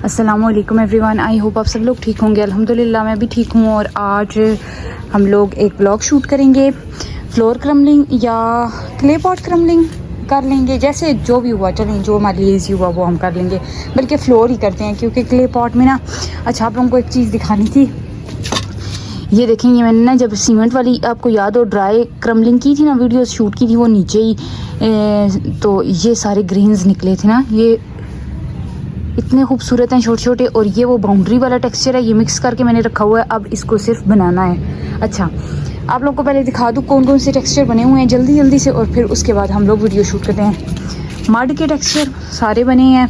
अस्सलामुअलैकुम everyone, I hope आप सब लोग ठीक होंगे। अल्हम्दुलिल्लाह मैं भी ठीक हूँ। और आज हम लोग एक ब्लॉग शूट करेंगे। फ्लोर क्रम्बलिंग या क्ले पॉट क्रम्बलिंग कर लेंगे, जैसे जो भी हुआ, चलें जो हमारे लिए ईजी हुआ वो हम कर लेंगे। बल्कि फ्लोर ही करते हैं क्योंकि क्ले पॉट में ना, अच्छा आप लोगों को एक चीज़ दिखानी थी। ये देखेंगे, मैंने ना जब सीमेंट वाली आपको याद हो ड्राई क्रम्बलिंग की थी ना, वीडियो शूट की थी, वो नीचे ही तो ये सारे ग्रेन्स निकले थे ना, ये इतने खूबसूरत हैं छोटे छोटे। और ये वो बाउंड्री वाला टेक्सचर है, ये मिक्स करके मैंने रखा हुआ है। अब इसको सिर्फ बनाना है। अच्छा आप लोग को पहले दिखा दूँ कौन कौन से टेक्सचर बने हुए हैं जल्दी जल्दी से, और फिर उसके बाद हम लोग वीडियो शूट करते हैं। मड के टेक्सचर सारे बने हैं,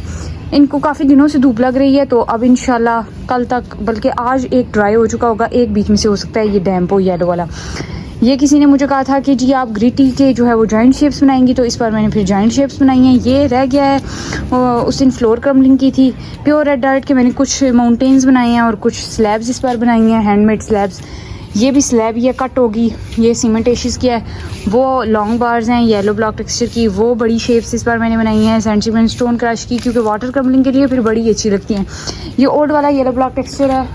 इनको काफ़ी दिनों से धूप लग रही है, तो अब इंशाल्लाह कल तक, बल्कि आज एक ड्राई हो चुका होगा, एक बीच में से हो सकता है ये डैम्प हो येलो वाला। ये किसी ने मुझे कहा था कि जी आप ग्रिटी के जो है वो जॉइंट शेप्स बनाएंगी, तो इस बार मैंने फिर जॉइंट शेप्स बनाई हैं। ये रह गया है, उस दिन फ्लोर क्रम्बलिंग की थी। प्योर रेड डार्ट के मैंने कुछ माउंटेन्स बनाए हैं और कुछ स्लैब्स इस बार बनाई हैं, हैंडमेड स्लैब्स। ये भी स्लैब ये कट होगी, ये सीमेंटेशियस की है। वो लॉन्ग बार्स हैं येलो ब्लॉक टेक्सचर की, वो बड़ी शेप्स इस बार मैंने बनाई हैं। सेंटीमेंट स्टोन क्रश की, क्योंकि वाटर क्रम्बलिंग के लिए फिर बड़ी अच्छी लगती हैं। ये ओल्ड वाला येलो ब्लॉक टेक्सचर है,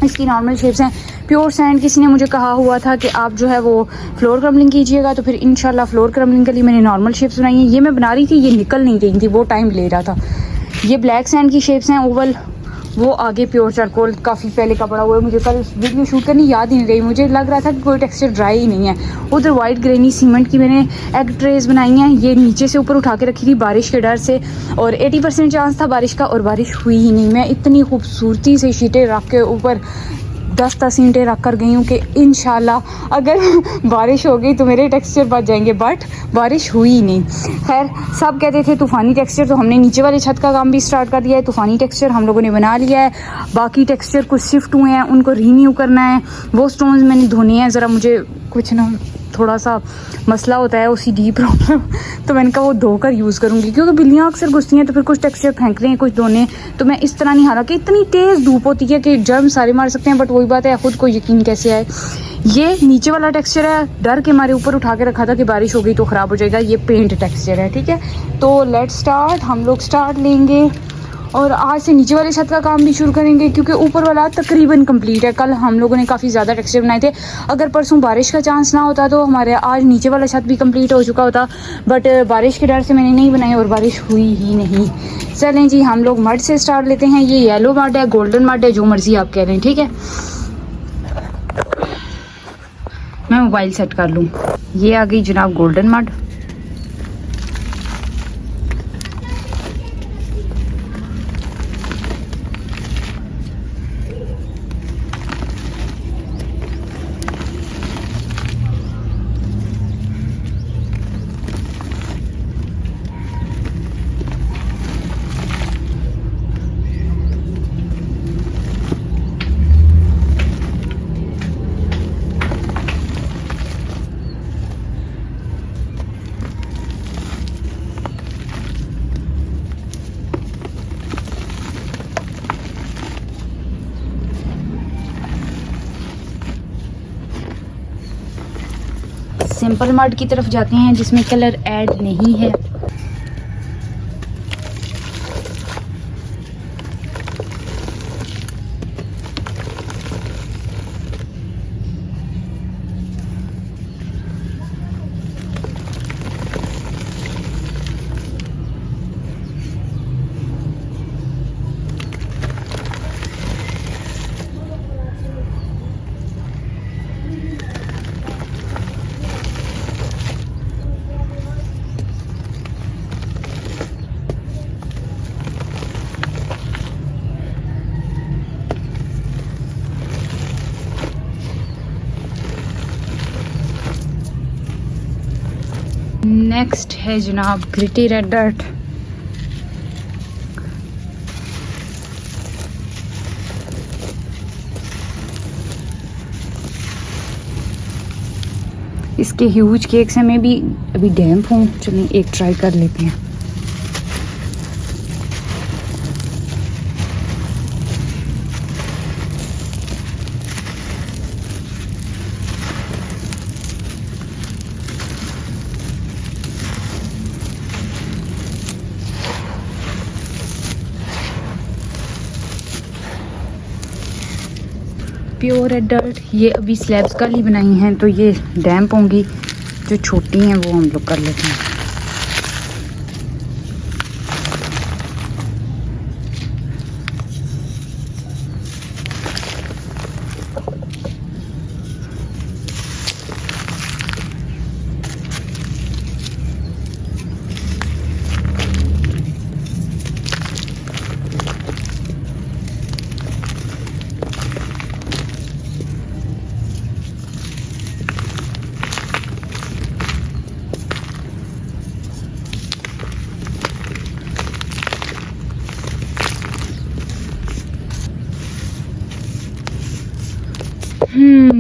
इसकी नॉर्मल शेप्स हैं। प्योर सैंड किसी ने मुझे कहा हुआ था कि आप जो है वो फ्लोर क्रम्बलिंग कीजिएगा, तो फिर इंशाल्लाह फ्लोर क्रम्बलिंग के लिए मैंने नॉर्मल शेप्स बनाई हैं। ये मैं बना रही थी, ये निकल नहीं रही थी, वो टाइम ले रहा था। ये ब्लैक सैंड की शेप्स हैं ओवल, वो आगे प्योर चारकोल काफ़ी पहले का पड़ा हुआ है। मुझे कल वीडियो शूट करनी याद ही नहीं रही, मुझे लग रहा था कि कोई टेक्सचर ड्राई ही नहीं है। उधर वाइट ग्रेनी सीमेंट की मैंने एग ट्रेज बनाई हैं, ये नीचे से ऊपर उठा के रखी थी बारिश के डर से, और 80% चांस था बारिश का, और बारिश हुई ही नहीं। मैं इतनी खूबसूरती से शीटें रख के ऊपर 10-10 ईंटें रख कर गई हूँ कि इंशाल्लाह अगर बारिश हो गई तो मेरे टेक्सचर बच जाएंगे, बट बारिश हुई ही नहीं। खैर सब कहते थे तूफ़ानी टेक्सचर, तो हमने नीचे वाले छत का काम भी स्टार्ट कर दिया है। तूफ़ानी टेक्सचर हम लोगों ने बना लिया है। बाकी टेक्सचर कुछ शिफ्ट हुए हैं, उनको रीन्यू करना है। वो स्टोन्स मैंने धोने हैं, ज़रा मुझे कुछ ना थोड़ा सा मसला होता है OCD प्रॉब्लम, तो मैंने कहा वो धोकर यूज़ करूँगी, क्योंकि बिल्लियाँ अक्सर घुसती हैं तो फिर कुछ टेक्सचर फेंक रहे हैं कुछ धोने। तो मैं इस तरह नहीं, हालांकि इतनी तेज़ धूप होती है कि जर्म सारे मार सकते हैं, बट वही बात है ख़ुद को यकीन कैसे आए। ये नीचे वाला टेक्सचर है, डर के मारे ऊपर उठा के रखा था कि बारिश हो गई तो ख़राब हो जाएगा। ये पेंट टेक्सचर है, ठीक है। तो लेट स्टार्ट, हम लोग स्टार्ट लेंगे और आज से नीचे वाले छत का काम भी शुरू करेंगे, क्योंकि ऊपर वाला तकरीबन कंप्लीट है। कल हम लोगों ने काफ़ी ज़्यादा टेक्सचर बनाए थे। अगर परसों बारिश का चांस ना होता तो हमारे आज नीचे वाला छत भी कंप्लीट हो चुका होता, बट बारिश के डर से मैंने नहीं बनाई और बारिश हुई ही नहीं। चलें जी, हम लोग मड से स्टार्ट लेते हैं। ये येलो मड है, गोल्डन मड है, जो मर्ज़ी आप कह रहे हैं, ठीक है। मैं मोबाइल सेट कर लूँ। ये आ गई जनाब गोल्डन मड। सिंपल मड की तरफ जाते हैं जिसमें कलर ऐड नहीं है। नेक्स्ट है जनाब ग्रिटी रेड डर्ट। इसके ह्यूज केक्स हैं, मैं भी अभी डैम्प हूँ, चलिए एक ट्राई कर लेते हैं। Pure adult. ये अभी स्लैब्स कल ही बनाई हैं तो ये डैम्प होंगी, जो छोटी हैं वो हम लोग कर लेते हैं।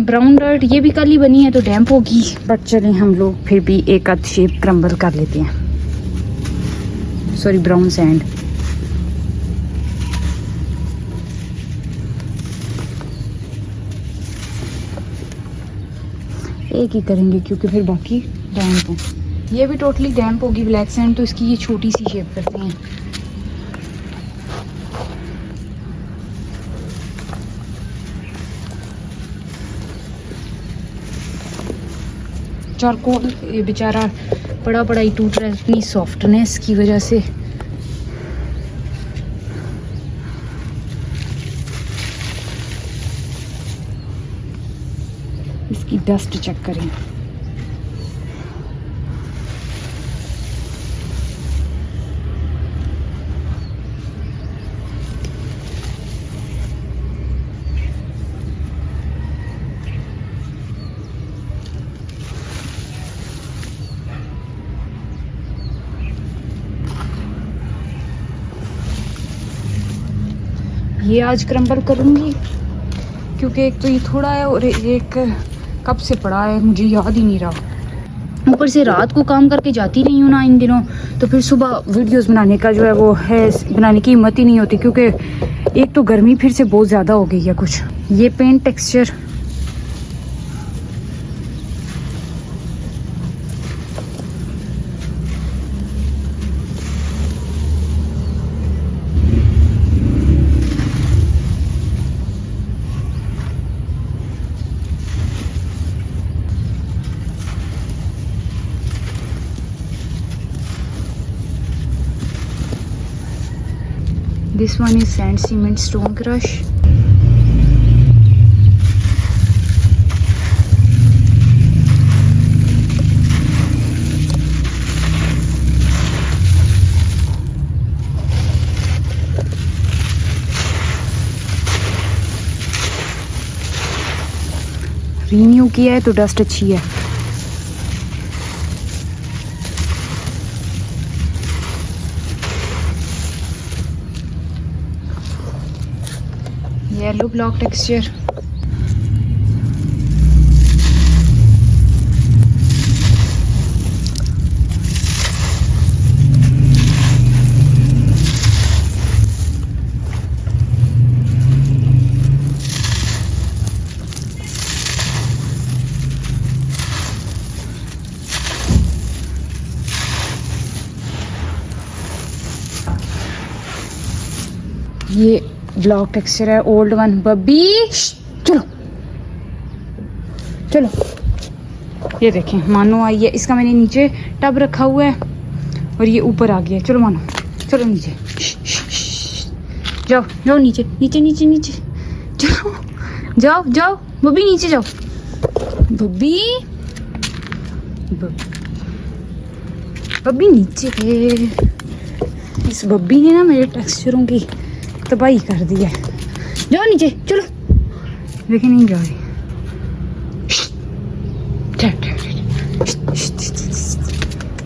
ब्राउन डर्ट ये भी कल ही बनी है तो डैम्प होगी, बट चलें हम लोग फिर भी एक आध शेप क्रम्बल कर लेते हैं। Sorry, brown sand. एक ही करेंगे क्योंकि फिर बाकी डैम्प हो। ये भी टोटली डैम्प होगी ब्लैक सैंड, तो इसकी ये छोटी सी शेप करते हैं। चारकोल ये बेचारा बड़ा बड़ा ही टूट रहा है अपनी सॉफ्टनेस की वजह से। इसकी डस्ट चेक करें। ये आज क्रम्बल करूँगी क्योंकि एक तो ये थोड़ा है और एक कब से पड़ा है मुझे याद ही नहीं रहा। ऊपर से रात को काम करके जाती नहीं हूँ ना इन दिनों, तो फिर सुबह वीडियोस बनाने का जो है वो है बनाने की हिम्मत ही नहीं होती, क्योंकि एक तो गर्मी फिर से बहुत ज़्यादा हो गई है कुछ। ये paint texture This one is sand cement stone crush. Renew किया है तो डस्ट अच्छी है। Yellow block texture. ये ब्लॉक टेक्सचर है ओल्ड वन। बब्बी चलो चलो, ये देखें मानो आई है। इसका मैंने नीचे टब रखा हुआ है और ये ऊपर आ गया। चलो मानो, चलो नीचे, जाओ जाओ नीचे नीचे नीचे नीचे, चलो जाओ जाओ बब्बी नीचे जाओ। बब्बी बब्बी नीचे है। इस बब्बी ने ना मेरे टेक्सचरों की तबाही कर दी है। जाओ नीचे चलो, लेकिन नहीं जा रही।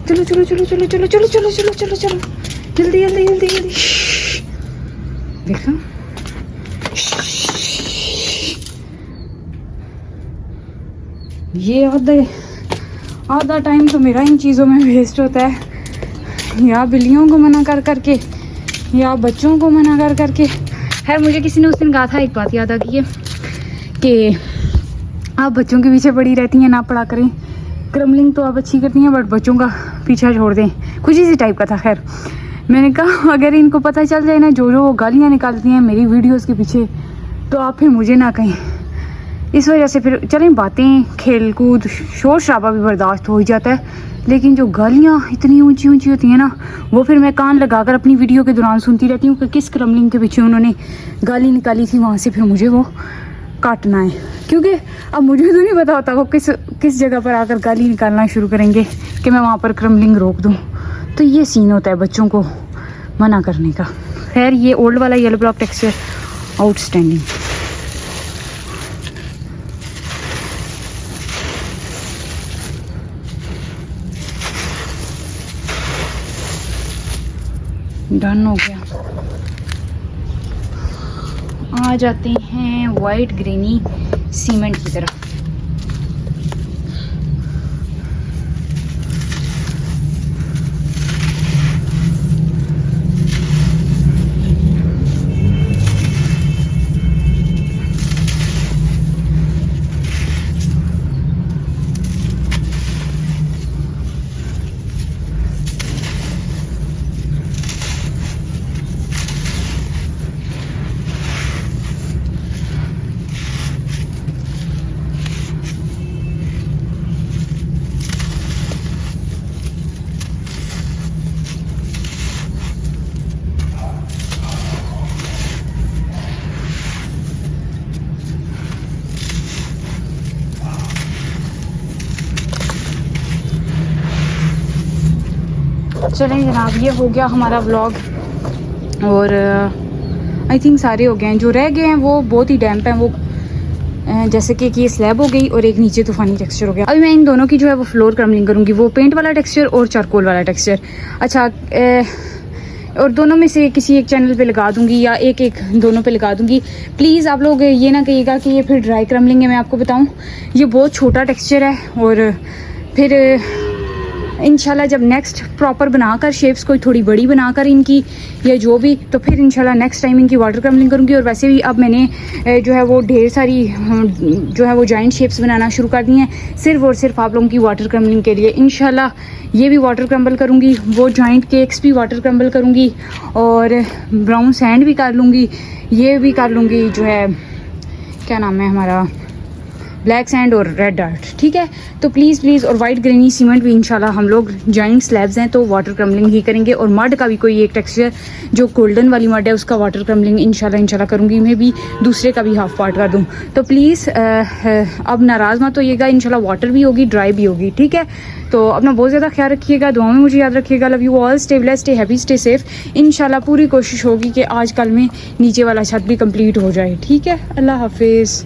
चलो चलो चलो चलो चलो चलो चलो चलो चलो चलो, जल्दी जल्दी जल्दी जल्दी। देखो ये आधा टाइम तो मेरा इन चीज़ों में वेस्ट होता है, या बिल्लियों को मना कर करके या बच्चों को मना कर करके। खैर मुझे किसी ने उस दिन कहा था, एक बात याद आ गई है कि आप बच्चों के पीछे पड़ी रहती हैं, ना पढ़ा करें। क्रमलिंग तो आप अच्छी करती हैं बट बच्चों का पीछा छोड़ दें, कुछ इसी टाइप का था। खैर मैंने कहा अगर इनको पता चल जाए ना जो जो वो गालियाँ निकालती हैं मेरी वीडियोस के पीछे, तो आप फिर मुझे ना कहें। इस वजह से फिर चलें बातें खेल कूद शोर शराबा भी बर्दाश्त हो ही जाता है, लेकिन जो गालियाँ इतनी ऊंची ऊंची होती हैं ना, वो फिर मैं कान लगाकर अपनी वीडियो के दौरान सुनती रहती हूँ कि किस क्रमलिंग के पीछे उन्होंने गाली निकाली थी, वहाँ से फिर मुझे वो काटना है। क्योंकि अब मुझे तो नहीं पता होता वो किस जगह पर आकर गाली निकालना शुरू करेंगे कि मैं वहाँ पर क्रमलिंग रोक दूँ। तो ये सीन होता है बच्चों को मना करने का। खैर ये ओल्ड वाला yellow block texture outstanding. Done हो गया। आ जाते हैं वाइट ग्रेनी सीमेंट की तरफ। चलें जनाब, ये हो गया हमारा व्लॉग और आई थिंक सारे हो गए हैं। जो रह गए हैं वो बहुत ही डैम्प हैं, वो जैसे कि ये स्लैब हो गई और एक नीचे तूफानी टेक्सचर हो गया। अभी मैं इन दोनों की जो है वो फ्लोर क्रमलिंग करूँगी, वो पेंट वाला टेक्सचर और चारकोल वाला टेक्सचर। अच्छा और दोनों में से किसी एक चैनल पे लगा दूंगी या एक दोनों पे लगा दूंगी। प्लीज़ आप लोग ये ना कहिएगा कि ये फिर ड्राई क्रमलिंग है। मैं आपको बताऊँ ये बहुत छोटा टेक्सचर है और फिर इंशाल्लाह जब नेक्स्ट प्रॉपर बनाकर शेप्स कोई थोड़ी बड़ी बनाकर इनकी या जो भी, तो फिर इंशाल्लाह नेक्स्ट टाइम इनकी वाटर क्रमलिंग करूँगी। और वैसे भी अब मैंने जो है वो ढेर सारी जो है वो जॉइंट शेप्स बनाना शुरू कर दी हैं सिर्फ और सिर्फ आप लोगों की वाटर क्रमलिंग के लिए। इंशाल्लाह ये भी वाटर क्रम्बल करूँगी, वो जॉइंट केक्स भी वाटर क्रम्बल करूँगी और ब्राउन सैंड भी कर लूँगी, ये भी कर लूँगी जो है क्या नाम है हमारा ब्लैक सैंड और रेड डार्ट। ठीक है, तो प्लीज़ और वाइट ग्रेनी सीमेंट भी इंशाल्लाह हम लोग जॉइंट स्लैब्स हैं तो वाटर क्रम्बलिंग ही करेंगे। और मड का भी कोई एक टेक्सचर जो गोल्डन वाली मड है उसका वाटर क्रम्बलिंग इंशाल्लाह करूँगी। मैं भी दूसरे का भी हाफ पार्ट कर दूँ। तो प्लीज़ अब नाराज़ मत होइएगा, इंशाल्लाह वाटर भी होगी ड्राई भी होगी। ठीक है, तो अपना बहुत ज़्यादा ख्याल रखिएगा, दुआ में मुझे याद रखिएगा। Love you all, stay blessed, stay happy, stay safe. इंशाल्लाह पूरी कोशिश होगी कि आज कल में नीचे वाला छत भी कंप्लीट हो जाए। ठीक है, अल्लाह हाफिज़।